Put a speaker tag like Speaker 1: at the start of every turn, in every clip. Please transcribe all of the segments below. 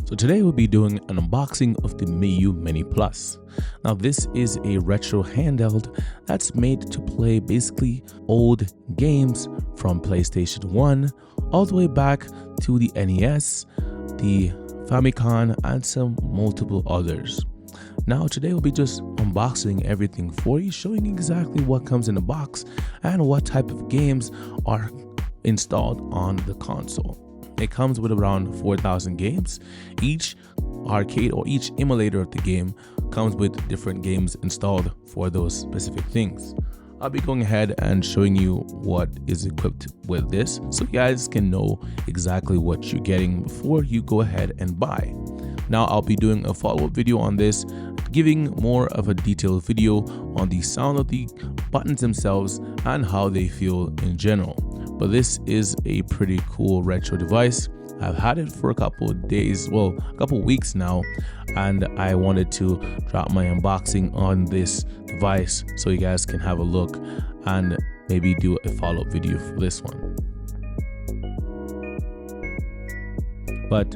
Speaker 1: So today we'll be doing an unboxing of the Miyoo Mini Plus. Now this is a retro handheld that's made to play basically old games from PlayStation 1 all the way back to the NES, the Famicom, and some multiple others. Now today we'll be just unboxing everything for you, showing exactly what comes in the box and what type of games are installed on the console. It comes with around 4,000 games. Each arcade or each emulator of the game comes with different games installed for those specific things. I'll be going ahead and showing you what is equipped with this so you guys can know exactly what you're getting before you go ahead and buy. Now I'll be doing a follow-up video on this, giving more of a detailed video on the sound of the buttons themselves and how they feel in general. But this is a pretty cool retro device. I've had it for a couple of days, well, a couple of weeks now, and I wanted to drop my unboxing on this device so you guys can have a look and maybe do a follow-up video for this one. But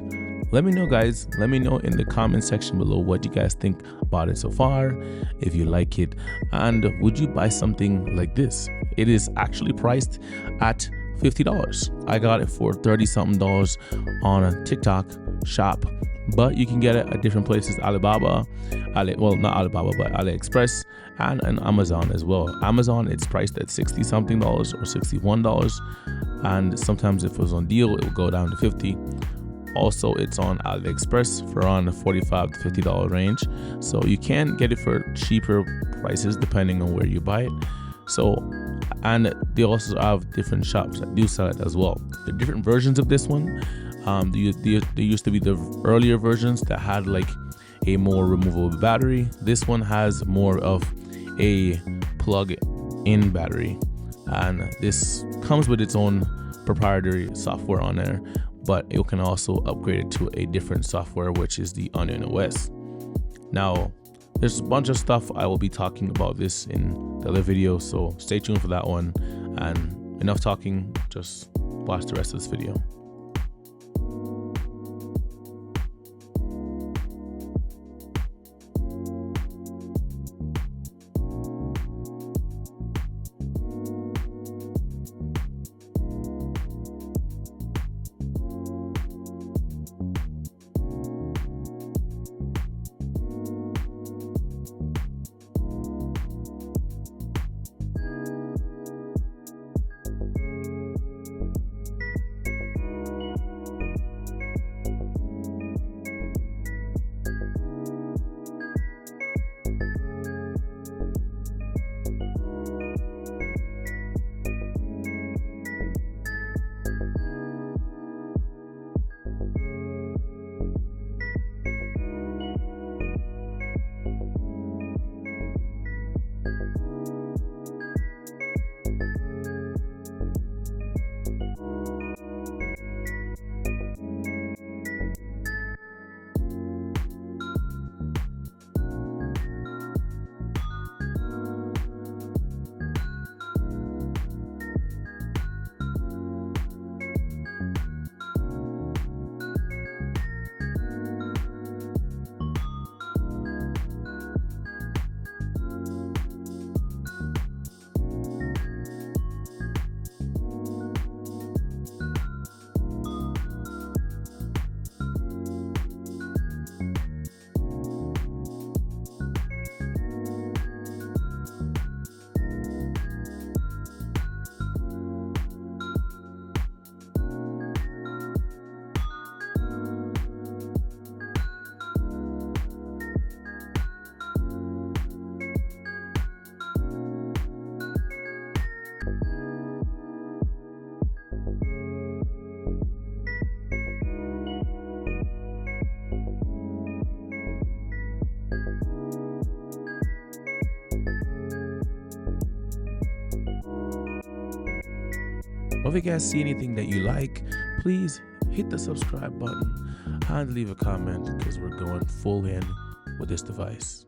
Speaker 1: let me know, guys. Let me know in the comment section below what you guys think about it so far, if you like it, and would you buy something like this? It is actually priced at $50. I got it for $30-something on a TikTok shop, but you can get it at different places: Alibaba, well, not Alibaba, but AliExpress, and Amazon as well. Amazon, it's priced at $60-something or $61, and sometimes if it was on deal, it will go down to $50. Also, it's on AliExpress for around the $45 to $50 range, so you can get it for cheaper prices depending on where you buy it. So, and they also have different shops that do sell it as well. The different versions of this one, there used to be the earlier versions that had like a more removable battery. This one has more of a plug-in battery, and this comes with its own proprietary software on there, but it can also upgrade it to a different software, which is the Onion OS. Now, there's a bunch of stuff I will be talking about this in the other video, so stay tuned for that one. And enough talking, just watch the rest of this video. Well, if you guys see anything that you like, please hit the subscribe button and leave a comment, because we're going full in with this device.